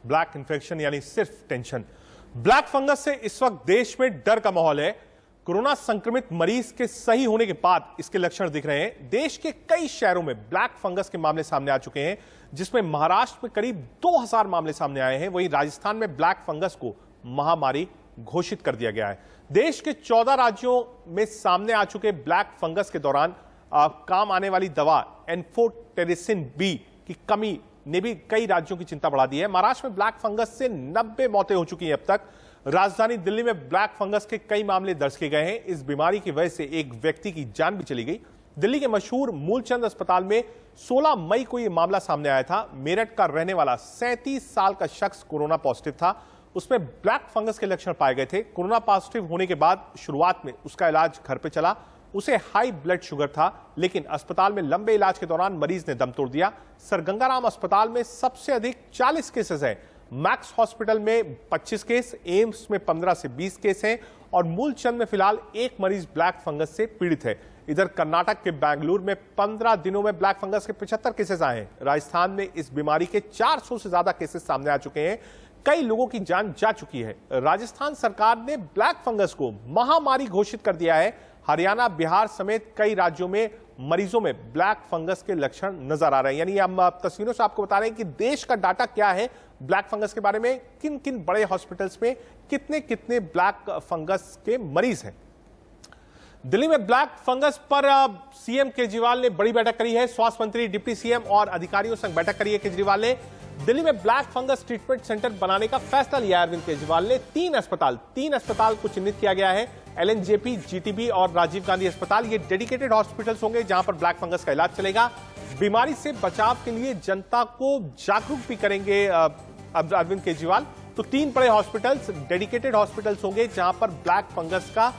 Black infection यानी सिर्फ tension. Black fungus से इस वक्त देश में डर का माहौल है। कोरोना संक्रमित मरीज के सही होने के बाद इसके लक्षण दिख रहे हैं। देश के कई शहरों में ब्लैक फंगस के मामले सामने आ चुके हैं, जिसमें महाराष्ट्र में करीब 2000 मामले सामने आए हैं। वहीं राजस्थान में ब्लैक फंगस को महामारी घोषित कर दिया गया है। देश के 14 राज्यों में सामने आ चुके ब्लैक फंगस के दौरान काम आने वाली दवा एन्फोटेरिसिन बी की कमी ने भी कई राज्यों की चिंता बढ़ा दी है। महाराष्ट्र में ब्लैक फंगस से 90 मौतें हो चुकी हैं अब तक। राजधानी दिल्ली में ब्लैक फंगस के कई मामले दर्ज किए गए हैं। इस बीमारी की वजह से एक व्यक्ति की जान भी चली गई। दिल्ली के मशहूर मूलचंद अस्पताल में 16 मई को यह मामला सामने आया था। मेरठ का रहने वाला 37 साल का शख्स कोरोना पॉजिटिव था। उसमें ब्लैक फंगस के लक्षण पाए गए थे। कोरोना पॉजिटिव होने के बाद शुरुआत में उसका इलाज घर पे चला। उसे हाई ब्लड शुगर था, लेकिन अस्पताल में लंबे इलाज के दौरान मरीज ने दम तोड़ दिया। सर गंगाराम अस्पताल में सबसे अधिक 40 केसेस हैं। मैक्स हॉस्पिटल में 25 केस, एम्स में 15 से 20 केस हैं और मूलचंद में फिलहाल एक मरीज ब्लैक फंगस से पीड़ित है। इधर कर्नाटक के बेंगलुरु में 15 दिनों में ब्लैक फंगस के 75 केसेस आए हैं। राजस्थान में इस बीमारी के 400 से ज्यादा केसेस सामने आ चुके हैं। कई लोगों की जान जा चुकी है। राजस्थान सरकार ने ब्लैक फंगस को महामारी घोषित कर दिया है। हरियाणा, बिहार समेत कई राज्यों में मरीजों में ब्लैक फंगस के लक्षण नजर आ रहे हैं। यानी हम तस्वीरों से आपको बता रहे हैं कि देश का डाटा क्या है ब्लैक फंगस के बारे में, किन किन बड़े हॉस्पिटल्स में कितने कितने ब्लैक फंगस के मरीज हैं। दिल्ली में ब्लैक फंगस पर सीएम केजरीवाल ने बड़ी बैठक करी है। स्वास्थ्य मंत्री, डिप्टी सीएम और अधिकारियों संग बैठक करी है केजरीवाल ने। दिल्ली में ब्लैक फंगस ट्रीटमेंट सेंटर बनाने का फैसला लिया अरविंद केजरीवाल ने। तीन अस्पताल को चिन्हित किया गया है, एलएनजेपी, जीटीबी और राजीव गांधी अस्पताल। ये डेडिकेटेड हॉस्पिटल्स होंगे जहां पर ब्लैक फंगस का इलाज चलेगा। बीमारी से बचाव के लिए जनता को जागरूक भी करेंगे अरविंद केजरीवाल। तो 3 बड़े हॉस्पिटल्स डेडिकेटेड हॉस्पिटल्स होंगे जहां पर ब्लैक फंगस का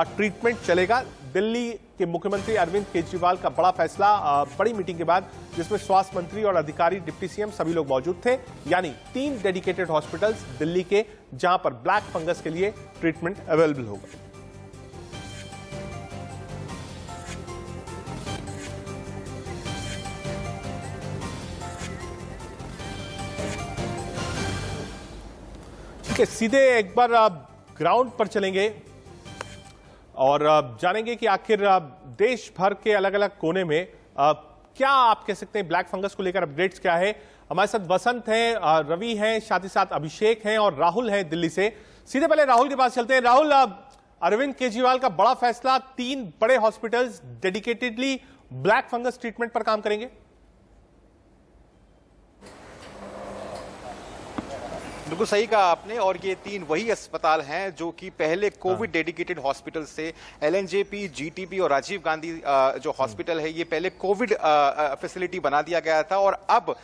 ट्रीटमेंट चलेगा। दिल्ली के मुख्यमंत्री अरविंद केजरीवाल का बड़ा फैसला बड़ी मीटिंग के बाद, जिसमें स्वास्थ्य मंत्री और अधिकारी, डिप्टी सीएम सभी लोग मौजूद थे। यानी 3 डेडिकेटेड हॉस्पिटल्स दिल्ली के जहां पर ब्लैक फंगस के लिए ट्रीटमेंट अवेलेबल होगा। सीधे एक बार ग्राउंड पर चलेंगे और जानेंगे कि आखिर देश भर के अलग अलग कोने में क्या आप कह सकते हैं ब्लैक फंगस को लेकर अपडेट्स क्या है। हमारे साथ वसंत हैं, रवि हैं, साथ ही साथ अभिषेक हैं और राहुल हैं दिल्ली से। सीधे पहले राहुल के पास चलते हैं। राहुल, अरविंद केजरीवाल का बड़ा फैसला, 3 बड़े hospitals dedicatedly black fungus treatment पर काम करेंगे। बिल्कुल सही कहा आपने। और ये 3 वही अस्पताल हैं जो कि पहले कोविड डेडिकेटेड हॉस्पिटल से, एलएनजेपी, जीटीबी और राजीव गांधी जो हॉस्पिटल है, ये पहले कोविड फैसिलिटी बना दिया गया था और अब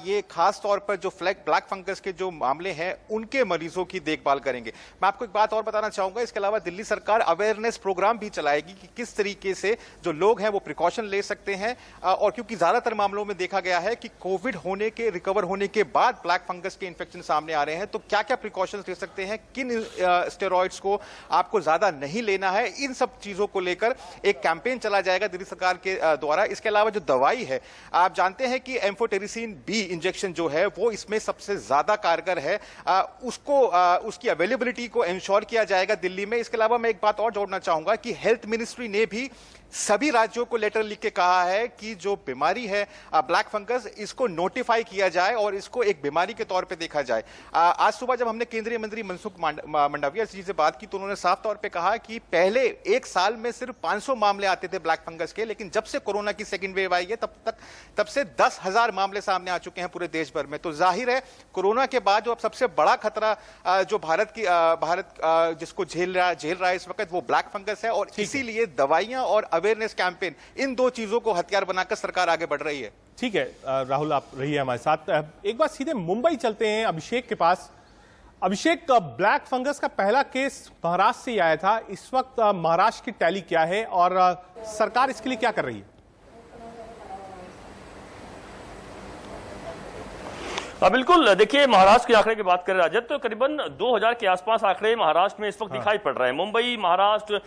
ये खास तौर पर जो ब्लैक फंगस के जो मामले हैं उनके मरीजों की देखभाल करेंगे। मैं आपको एक बात और बताना चाहूंगा, इसके अलावा दिल्ली सरकार अवेयरनेस प्रोग्राम भी चलाएगी कि किस तरीके से जो लोग हैं वो प्रिकॉशन ले सकते हैं। और क्योंकि ज्यादातर मामलों में देखा गया है कि कोविड होने के, रिकवर होने के बाद ब्लैक फंगस के इन्फेक्शन सामने आ रहे हैं, तो क्या क्या प्रिकॉशंस ले सकते हैं, किन स्टेरॉइड्स को आपको ज्यादा नहीं लेना है, इन सब चीजों को लेकर एक कैंपेन चला जाएगा दिल्ली सरकार के द्वारा। इसके अलावा जो दवाई है, आप जानते हैं कि एम्फोटेरिसिन बी इंजेक्शन जो है वो इसमें सबसे ज्यादा कारगर है। उसकी अवेलेबिलिटी को इंश्योर किया जाएगा दिल्ली में। इसके अलावा मैं एक बात और जोड़ना चाहूंगा कि हेल्थ मिनिस्ट्री ने भी सभी राज्यों को लेटर लिख के कहा है कि जो बीमारी है ब्लैक फंगस, इसको नोटिफाई किया जाए और इसको एक बीमारी के तौर पे देखा जाए। आज सुबह जब हमने केंद्रीय मंत्री मनसुख मंडाविया जी से बात की तो उन्होंने साफ तौर पे कहा कि पहले 1 साल में सिर्फ 500 मामले आते थे ब्लैक फंगस के, लेकिन जब से कोरोना की सेकेंड वेव आई है तब से 10,000 मामले सामने आ चुके हैं पूरे देश भर में। तो जाहिर है कोरोना के बाद जो अब सबसे बड़ा खतरा जो भारत जिसको झेल रहा है इस वक्त, वो ब्लैक फंगस है। और इसीलिए दवाइयां और अवेयरनेस कैंपेन, इन 2 चीजों को हथियार बनाकर सरकार आगे बढ़ रही है। ठीक है राहुल, आप रहिए हमारे साथ। एक बार सीधे मुंबई चलते हैं, अभिषेक के पास। अभिषेक, ब्लैक फंगस का पहला केस महाराष्ट्र से ही आया था। इस वक्त महाराष्ट्र की टैली क्या है और सरकार इसके लिए क्या कर रही है? बिल्कुल, देखिए महाराष्ट्र के आंकड़े की बात करें राजद, तो करीबन 2000 के आसपास आंकड़े महाराष्ट्र में इस वक्त दिखाई पड़ रहे हैं। मुंबई, महाराष्ट्र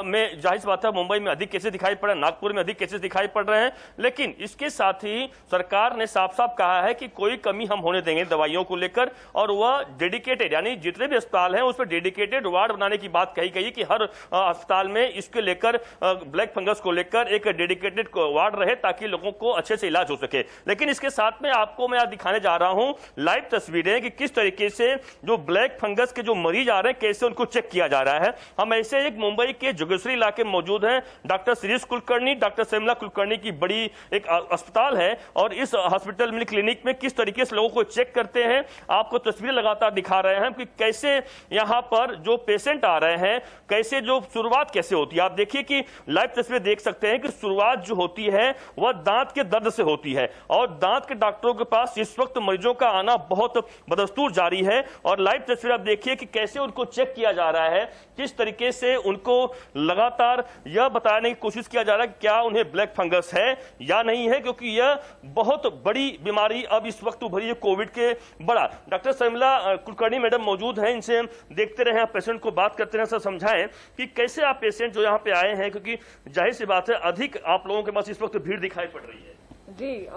में जाहिर सी बात है, मुंबई में अधिक केसेस दिखाई पड़ रहे हैं, नागपुर में अधिक केसेस दिखाई पड़ रहे हैं। लेकिन इसके साथ ही सरकार ने साफ साफ कहा है कि कोई कमी हम होने देंगे दवाइयों को लेकर, और वह डेडिकेटेड, यानी जितने भी अस्पताल हैं उस पर डेडिकेटेड वार्ड बनाने की बात कही गई है कि हर अस्पताल में इसके लेकर ब्लैक फंगस को लेकर एक डेडिकेटेड वार्ड रहे ताकि लोगों को अच्छे से इलाज हो सके। लेकिन इसके साथ में आपको मैं आज दिखाने जा रहा हूं लाइव तस्वीरें कि किस तरीके से जो ब्लैक फंगस के जो मरीज आ रहे हैं कैसे उनको चेक किया जा रहा है। हम ऐसे एक मुंबई के जोगेश्वरी इलाके में मौजूद हैं। डॉक्टर शिरीष कुलकर्णी, डॉक्टर शर्मिला कुलकर्णी की बड़ी एक अस्पताल है, और इस हॉस्पिटल में, क्लिनिक में किस तरीके से लोगों को चेक करते हैं आपको तस्वीरें लगातार दिखा रहे हैं कि कैसे यहां पर जो पेशेंट आ रहे हैं, कैसे जो शुरुआत कैसे होती है। आप देखिए कि लाइव तस्वीरें देख सकते हैं कि शुरुआत जो होती है वह दांत के दर्द से होती है, और दांत के डॉक्टरों के पास इस वक्त मरीजों का आना बहुत बदस्तूर जारी है। और लाइव तस्वीर आप देखिए कि कैसे उनको चेक किया जा रहा है, किस तरीके से उनको लगातार यह बताने की कोशिश किया जा रहा है कि क्या उन्हें ब्लैक फंगस है या नहीं है, क्योंकि यह बहुत बड़ी बीमारी अब इस वक्त उभरी है कोविड के बड़ा। डॉक्टर शर्मिला कुलकर्णी मैडम मौजूद हैं, इनसे देखते रहे, पेशेंट को बात करते रहे, सर समझाएं कि कैसे आप पेशेंट जो यहाँ पे आए हैं, क्योंकि जाहिर सी बात है अधिक आप लोगों के पास इस वक्त भीड़ दिखाई पड़ रही है। जी,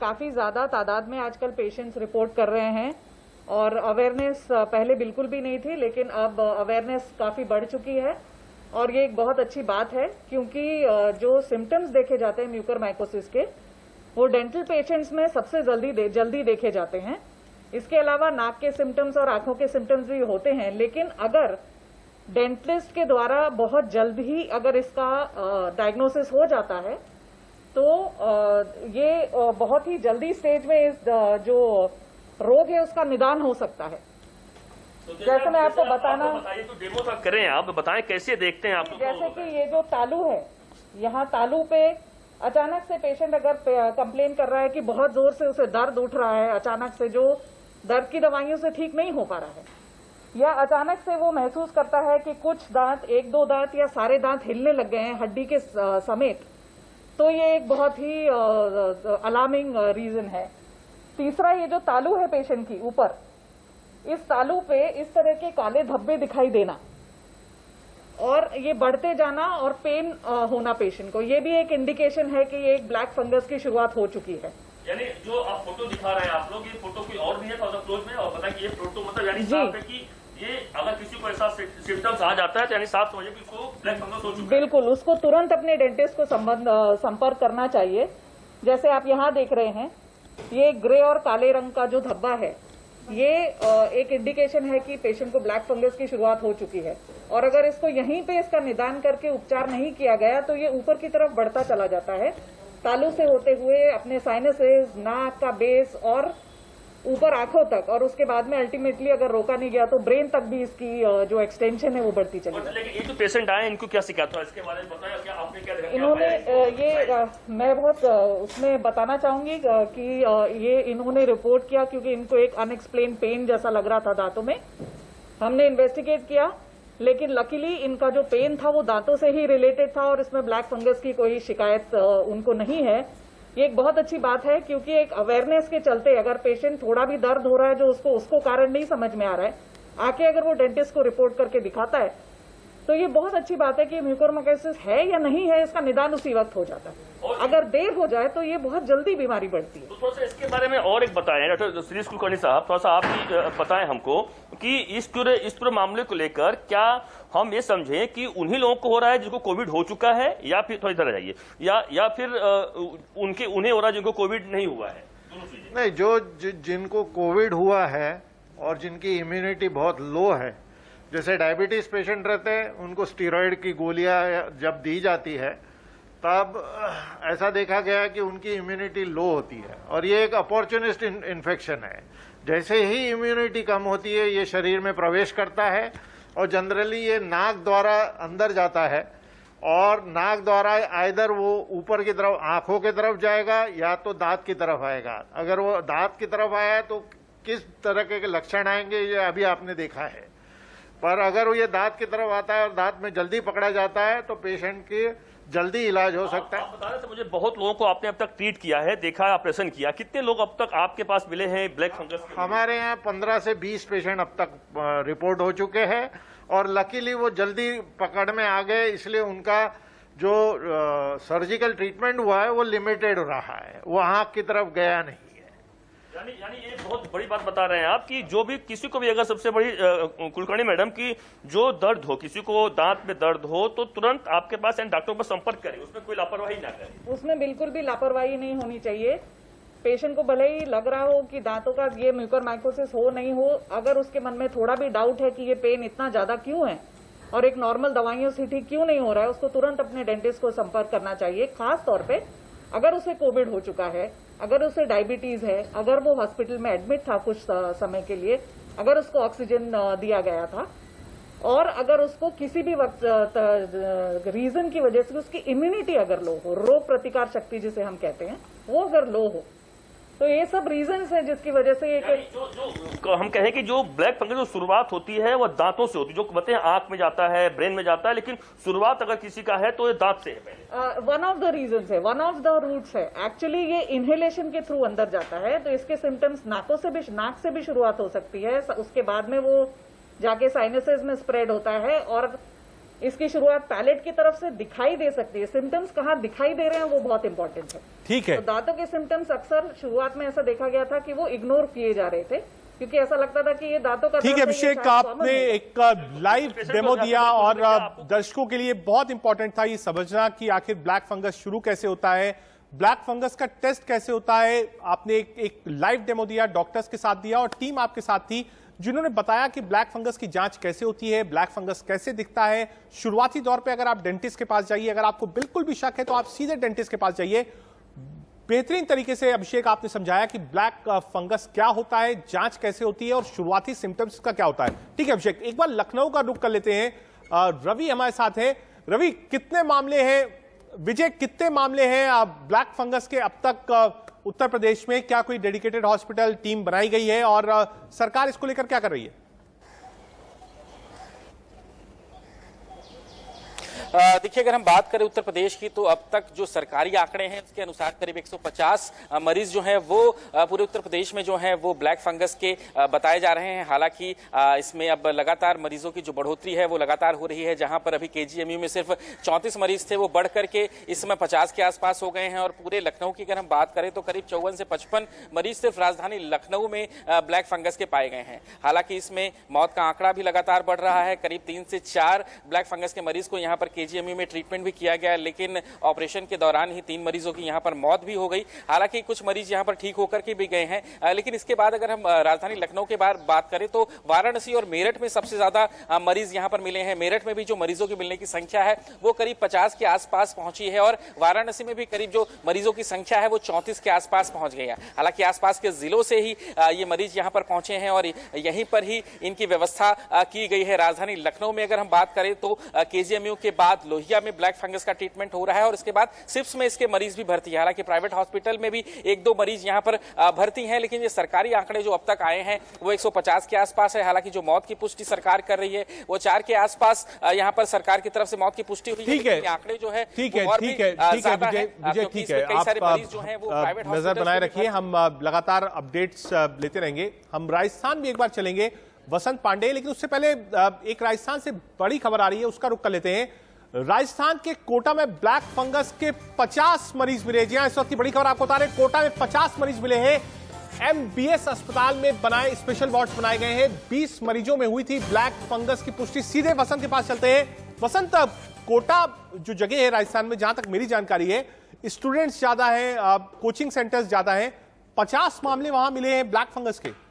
काफ़ी ज़्यादा तादाद में आजकल पेशेंट्स रिपोर्ट कर रहे हैं, और अवेयरनेस पहले बिल्कुल भी नहीं थी, लेकिन अब अवेयरनेस काफ़ी बढ़ चुकी है, और ये एक बहुत अच्छी बात है, क्योंकि जो सिम्टम्स देखे जाते हैं म्यूकरमाइकोसिस के, वो डेंटल पेशेंट्स में सबसे जल्दी देखे जाते हैं। इसके अलावा नाक के सिम्टम्स और आंखों के सिम्टम्स भी होते हैं, लेकिन अगर डेंटिस्ट के द्वारा बहुत जल्द ही अगर इसका डायग्नोसिस हो जाता है तो ये बहुत ही जल्दी स्टेज में इस जो रोग है उसका निदान हो सकता है। तो जैसे मैं आपको बताना, बताइए तो डेमो तक करें, आप बताएं कैसे देखते हैं आप। जैसे कि ये जो तालू है, यहाँ तालू पे अचानक से पेशेंट अगर कंप्लेन कर रहा है कि बहुत जोर से उसे दर्द उठ रहा है, अचानक से जो दर्द की दवाइयों से ठीक नहीं हो पा रहा है, या अचानक से वो महसूस करता है कि कुछ दांत, एक दो दांत या सारे दांत हिलने लग गए हैं हड्डी के समेत, तो ये एक बहुत ही अलार्मिंग रीजन है। तीसरा, ये जो तालू है पेशेंट की ऊपर, इस तालू पे इस तरह के काले धब्बे दिखाई देना और ये बढ़ते जाना और पेन होना पेशेंट को, ये भी एक इंडिकेशन है कि ये एक ब्लैक फंगस की शुरुआत हो चुकी है। यानी जो आप फोटो दिखा रहे हैं आप लोग, ये फोटो कोई और नहीं है, थोड़ा क्लोज में और बताएं कि ये फोटो मतलब यानी साफ है कि ये अगर किसी को ऐसा सिम्टम्स आ जाता है तो यानी साफ समझिए कि उसको ब्लैक फंगस हो चुका है। बिल्कुल, उसको तुरंत अपने डेंटिस्ट को संपर्क करना चाहिए। जैसे आप यहाँ देख रहे हैं, ये ग्रे और काले रंग का जो धब्बा है, ये एक इंडिकेशन है कि पेशेंट को ब्लैक फंगस की शुरुआत हो चुकी है, और अगर इसको यहीं पे इसका निदान करके उपचार नहीं किया गया तो ये ऊपर की तरफ बढ़ता चला जाता है, तालू से होते हुए अपने साइनसेस, नाक का बेस और ऊपर आंखों तक, और उसके बाद में अल्टीमेटली अगर रोका नहीं गया तो ब्रेन तक भी इसकी जो एक्सटेंशन है वो बढ़ती चली जाती है। लेकिन ये जो पेशेंट आए इनको क्या शिकायत हुआ, इसके बारे में बताया क्या आपने, क्या देखा? इन्होंने मैं बहुत उसमें बताना चाहूंगी कि ये इन्होंने रिपोर्ट किया क्योंकि इनको एक अनएक्सप्लेन पेन जैसा लग रहा था दांतों में। हमने इन्वेस्टिगेट किया, लेकिन लकीली इनका जो पेन था वो दांतों से ही रिलेटेड था और इसमें ब्लैक फंगस की कोई शिकायत उनको नहीं है। ये एक बहुत अच्छी बात है, क्योंकि एक अवेयरनेस के चलते अगर पेशेंट थोड़ा भी दर्द हो रहा है जो उसको कारण नहीं समझ में आ रहा है, आके अगर वो डेंटिस्ट को रिपोर्ट करके दिखाता है तो ये बहुत अच्छी बात है कि म्यूकोरमाइकोसिस है या नहीं है, इसका निदान उसी वक्त हो जाता है। अगर देर हो जाए तो ये बहुत जल्दी बीमारी बढ़ती है। तो थोड़ा सा इसके बारे में और एक बताएं डॉक्टर शिरीष कुलकर्णी साहब, थोड़ा सा आप भी बताएं हमको कि इस पूरे मामले को लेकर क्या हम ये समझें कि उन्हीं लोगों को हो रहा है जिनको कोविड हो चुका है, या फिर थोड़ी इधर जाइए, या फिर उन्हें हो रहा है जिनको कोविड नहीं हुआ है? दोनों चीजें नहीं, जिनको कोविड हुआ है और जिनकी इम्यूनिटी बहुत लो है, जैसे डायबिटीज पेशेंट रहते हैं, उनको स्टीरॉयड की गोलियां जब दी जाती है तब ऐसा देखा गया कि उनकी इम्यूनिटी लो होती है, और ये एक अपॉर्चुनिस्ट इन्फेक्शन है। जैसे ही इम्यूनिटी कम होती है ये शरीर में प्रवेश करता है और जनरली ये नाक द्वारा अंदर जाता है, और नाक द्वारा आइदर वो ऊपर की तरफ आंखों की तरफ जाएगा या तो दांत की तरफ आएगा। अगर वो दांत की तरफ आया तो किस तरह के लक्षण आएंगे ये अभी आपने देखा है, पर अगर वो ये दांत की तरफ आता है और दांत में जल्दी पकड़ा जाता है तो पेशेंट की जल्दी इलाज हो सकता है। आप बता रहे थे मुझे बहुत लोगों को आपने अब तक ट्रीट किया है, देखा है, ऑपरेशन किया, कितने लोग अब तक आपके पास मिले हैं ब्लैक फंगस के? हमारे यहाँ 15 से 20 पेशेंट अब तक रिपोर्ट हो चुके हैं और लकीली वो जल्दी पकड़ में आ गए, इसलिए उनका जो सर्जिकल ट्रीटमेंट हुआ है वो लिमिटेड रहा है, वो आँख की तरफ गया नहीं है। यानी ये बहुत बड़ी बात बता रहे हैं आप कि जो भी किसी को भी अगर सबसे बड़ी कुलकर्णी मैडम की जो दर्द हो, किसी को दांत में दर्द हो तो तुरंत आपके पास डॉक्टर पर संपर्क करें, उसमें कोई लापरवाही ना करें। उसमें बिल्कुल भी लापरवाही नहीं होनी चाहिए। पेशेंट को भले ही लग रहा हो कि दांतों का ये म्यूकरमाइकोसिस हो नहीं हो, अगर उसके मन में थोड़ा भी डाउट है कि ये पेन इतना ज्यादा क्यों है और एक नॉर्मल दवाइयों से ठीक क्यों नहीं हो रहा है, उसको तुरंत अपने डेंटिस्ट को संपर्क करना चाहिए। खास तौर पे अगर उसे कोविड हो चुका है, अगर उसे डायबिटीज है, अगर वो हॉस्पिटल में एडमिट था कुछ समय के लिए, अगर उसको ऑक्सीजन दिया गया था और अगर उसको किसी भी वक्त रीजन की वजह से उसकी इम्यूनिटी अगर लो हो, रोग प्रतिकार शक्ति जिसे हम कहते हैं, वो अगर लो हो, तो ये सब रीजंस हैं जिसकी वजह से जो हम कहें कि जो ब्लैक फंगस जो शुरुआत होती है वो दांतों से होती है, जो कहते हैं आंख में जाता है, ब्रेन में जाता है, लेकिन शुरुआत अगर किसी का है तो ये दांत से है पहले। वन ऑफ द रीजंस है, वन ऑफ द रूट्स है। एक्चुअली ये इनहेलेशन के थ्रू अंदर जाता है, तो इसके सिम्टम्स नाक से भी शुरुआत हो सकती है, उसके बाद में वो जाके साइनसेस में स्प्रेड होता है और इसकी शुरुआत पैलेट की तरफ से दिखाई दे सकती है। सिम्टम्स कहाँ दिखाई दे रहे हैं वो बहुत इंपॉर्टेंट है। ठीक है, तो दांतों के सिम्टम्स अक्सर शुरुआत में ऐसा देखा गया था कि वो इग्नोर किए जा रहे थे क्योंकि ऐसा लगता था कि ये दांतों का। ठीक है अभिषेक, आपने एक लाइव डेमो दिया और दर्शकों के लिए बहुत इंपॉर्टेंट था ये समझना कि आखिर ब्लैक फंगस शुरू कैसे होता है, ब्लैक फंगस का टेस्ट कैसे होता है। आपने एक लाइव डेमो दिया, डॉक्टर्स के साथ दिया और टीम आपके साथ थी जिन्होंने बताया कि ब्लैक फंगस की जांच कैसे होती है, ब्लैक फंगस कैसे दिखता है। शुरुआती दौर पे अगर आप डेंटिस्ट के पास जाइए, अगर आपको बिल्कुल भी शक है तो आप सीधे डेंटिस्ट के पास जाइए। बेहतरीन तरीके से अभिषेक आपने समझाया कि ब्लैक फंगस क्या होता है, जांच कैसे होती है और शुरुआती सिम्टम्स का क्या होता है। ठीक है अभिषेक, एक बार लखनऊ का रुख कर लेते हैं। रवि हमारे साथ हैं। रवि, कितने मामले हैं, विजय कितने मामले हैं ब्लैक फंगस के अब तक उत्तर प्रदेश में? क्या कोई डेडिकेटेड हॉस्पिटल टीम बनाई गई है और सरकार इसको लेकर क्या कर रही है? देखिए, अगर हम बात करें उत्तर प्रदेश की तो अब तक जो सरकारी आंकड़े हैं उसके अनुसार करीब 150 मरीज जो हैं वो पूरे उत्तर प्रदेश में जो हैं वो ब्लैक फंगस के बताए जा रहे हैं। हालांकि इसमें अब लगातार मरीजों की जो बढ़ोतरी है वो लगातार हो रही है। जहां पर अभी केजीएमयू में सिर्फ 34 मरीज थे वो बढ़ करके इस समय 50 के आसपास हो गए हैं और पूरे लखनऊ की अगर हम बात करें तो करीब 54 से 55 मरीज सिर्फ राजधानी लखनऊ में ब्लैक फंगस के पाए गए हैं। हालांकि इसमें मौत का आंकड़ा भी लगातार बढ़ रहा है। करीब 3 से 4 ब्लैक फंगस के मरीज को यहाँ पर केजीएमयू में ट्रीटमेंट भी किया गया, लेकिन ऑपरेशन के दौरान ही 3 मरीजों की यहाँ पर मौत भी हो गई। हालांकि कुछ मरीज यहाँ पर ठीक होकर के भी गए हैं। लेकिन इसके बाद अगर हम राजधानी लखनऊ के बात करें तो वाराणसी और मेरठ में सबसे ज्यादा मरीज यहाँ पर मिले हैं। मेरठ में भी जो मरीजों की मिलने की संख्या है वो करीब 50 के आसपास पहुंची है और वाराणसी में भी करीब जो मरीजों की संख्या है वो 34 के आसपास पहुंच गई है। हालांकि आसपास के जिलों से ही ये मरीज यहाँ पर पहुंचे हैं और यहीं पर ही इनकी व्यवस्था की गई है। राजधानी लखनऊ में अगर हम बात करें तो केजीएमयू के बाद लोहिया में ब्लैक फंगस का ट्रीटमेंट हो रहा है और इसके बाद सिप्स में इसके मरीज भी भर्ती है। हालांकि प्राइवेट हॉस्पिटल में भी 1-2 मरीज यहां पर भर्ती हैं, लेकिन ये सरकारी आंकड़े जो अब तक आए हैं वो 150 के आसपास है। हालांकि जो मौत की पुष्टि सरकार कर रही है वो 4 के आसपास यहां पर सरकार की तरफ से मौत की पुष्टि हुई है। ठीक है, आंकड़े जो है ठीक है विजय, ठीक है, आप नजर बनाए रखिए, हम लगातार अपडेट्स लेते रहेंगे। हम राजस्थान भी एक बार चलेंगे, वसंत पांडे, लेकिन उससे पहले एक राजस्थान से बड़ी खबर आ रही है, उसका रुख कर लेते हैं। राजस्थान के कोटा में ब्लैक फंगस के 50 मरीज मिले। जी हां, इस वक्त की बड़ी खबर आपको बता रहे हैं, कोटा में 50 मरीज मिले हैं। एमबीएस अस्पताल में बनाए स्पेशल वार्ड्स बनाए गए हैं। 20 मरीजों में हुई थी ब्लैक फंगस की पुष्टि। सीधे वसंत के पास चलते हैं। वसंत, कोटा जो जगह है राजस्थान में, जहां तक मेरी जानकारी है, स्टूडेंट्स ज्यादा हैं, कोचिंग सेंटर्स ज्यादा हैं, 50 मामले वहां मिले हैं ब्लैक फंगस के।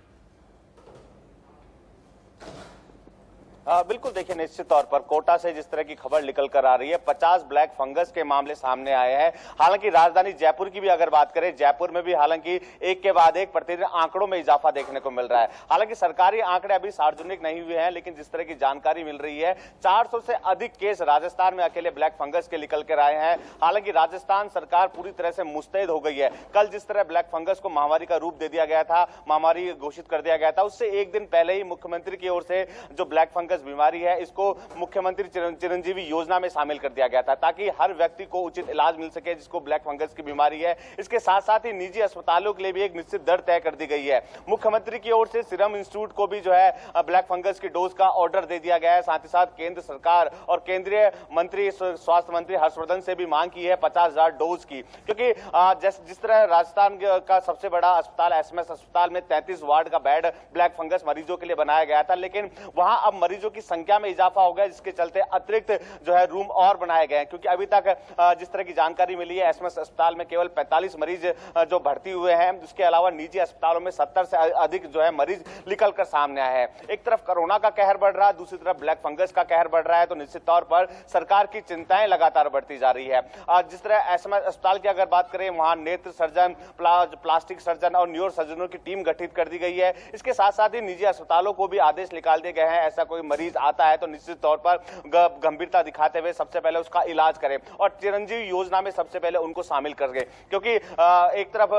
बिल्कुल, देखिए, निश्चित तौर पर कोटा से जिस तरह की खबर निकल कर आ रही है, 50 ब्लैक फंगस के मामले सामने आए हैं। हालांकि राजधानी जयपुर की भी अगर बात करें, जयपुर में भी हालांकि एक के बाद एक प्रतिदिन आंकड़ों में इजाफा देखने को मिल रहा है। हालांकि सरकारी आंकड़े अभी सार्वजनिक नहीं हुए हैं, लेकिन जिस तरह की जानकारी मिल रही है, 400 से अधिक केस राजस्थान में अकेले ब्लैक फंगस के निकल कर आए हैं। हालांकि राजस्थान सरकार पूरी तरह से मुस्तैद हो गई है। कल जिस तरह ब्लैक फंगस को महामारी का रूप दे दिया गया था, महामारी घोषित कर दिया गया था, उससे एक दिन पहले ही मुख्यमंत्री की ओर से जो ब्लैक फंगस फंगस बीमारी है, इसको मुख्यमंत्री चिरंजीवी योजना में शामिल कर दिया गया था ताकि हर व्यक्ति को उचित इलाज मिल सके जिसको ब्लैक फंगस की बीमारी है। इसके साथ साथ ही निजी अस्पतालों के लिए भी एक निश्चित दर तय कर दी गई है। मुख्यमंत्री की ओर से सीरम इंस्टीट्यूट को भी जो है ब्लैक फंगस की डोज का ऑर्डर दे दिया गया है। साथ ही साथ केंद्र सरकार और केंद्रीय मंत्री स्वास्थ्य मंत्री हर्षवर्धन से भी मांग की है 50,000 डोज की, क्योंकि जिस तरह राजस्थान का सबसे बड़ा अस्पताल एसएमएस अस्पताल में 33 वार्ड का बेड ब्लैक फंगस मरीजों के लिए बनाया गया था, लेकिन वहां अब मरीजों की संख्या में इजाफा हो गया जिसके चलते अतिरिक्त जो है रूम और बनाए गए हैं। क्योंकि अभी तक जिस तरह की जानकारी मिली है एसएमएस अस्पताल में केवल 45 मरीज जो भर्ती हुए हैं, उसके अलावा निजी अस्पतालों में 70 से अधिक जो है मरीज निकलकर सामने आए हैं। एक तरफ कोरोना का कहर बढ़ रहा है, दूसरी तरफ ब्लैक फंगस का कहर बढ़ रहा है, तो निश्चित तौर पर सरकार की चिंताएं लगातार बढ़ती जा रही है। जिस तरह एसएमएस अस्पताल की अगर बात करें, वहां नेत्र सर्जन, प्लास्टिक सर्जन और न्यूरो सर्जनों की टीम गठित कर दी गई है। इसके साथ साथ ही निजी अस्पतालों को भी आदेश निकाल दिए गए हैं, ऐसा कोई मरीज आता है तो निश्चित तौर पर गंभीरता दिखाते हुए सबसे पहले उसका इलाज करें और चिरंजीवी योजना में सबसे पहले उनको शामिल कर गए। क्योंकि एक तरफ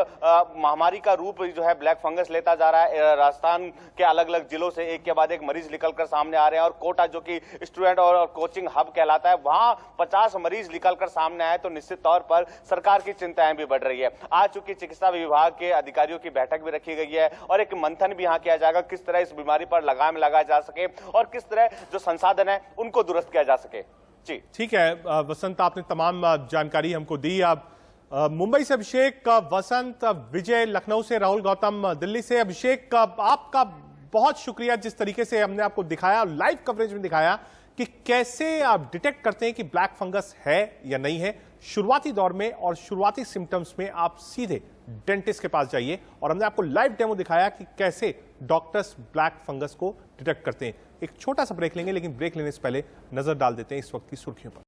महामारी का रूप जो है ब्लैक फंगस लेता जा रहा है, राजस्थान के अलग अलग जिलों से एक के बाद एक मरीज निकलकर सामने आ रहे हैं और कोटा जो कि स्टूडेंट और कोचिंग हब कहलाता है, वहां 50 मरीज निकलकर सामने आए तो निश्चित तौर पर सरकार की चिंताएं भी बढ़ रही है। आज चूंकि चिकित्सा विभाग के अधिकारियों की बैठक भी रखी गई है और एक मंथन भी यहां किया जाएगा किस तरह इस बीमारी पर लगाम लगाया जा सके और किस तरह जो संसाधन है उनको दुरुस्त किया जा सके। जी ठीक है वसंत, आपने तमाम जानकारी हमको दी। अब मुंबई से अभिषेक, वसंत, विजय लखनऊ से, राहुल गौतम दिल्ली से। अभिषेक, आपका बहुत शुक्रिया जिस तरीके से हमने आपको दिखाया, लाइव कवरेज में दिखाया कि कैसे आप डिटेक्ट करते हैं कि ब्लैक फंगस है या नहीं है। शुरुआती दौर में और शुरुआती सिम्टम्स में आप सीधे डेंटिस्ट के पास जाइए और हमने आपको लाइव डेमो दिखाया कि कैसे डॉक्टर्स ब्लैक फंगस को डिटेक्ट करते हैं। एक छोटा सा ब्रेक लेंगे, लेकिन ब्रेक लेने से पहले नजर डाल देते हैं इस वक्त की सुर्खियों पर।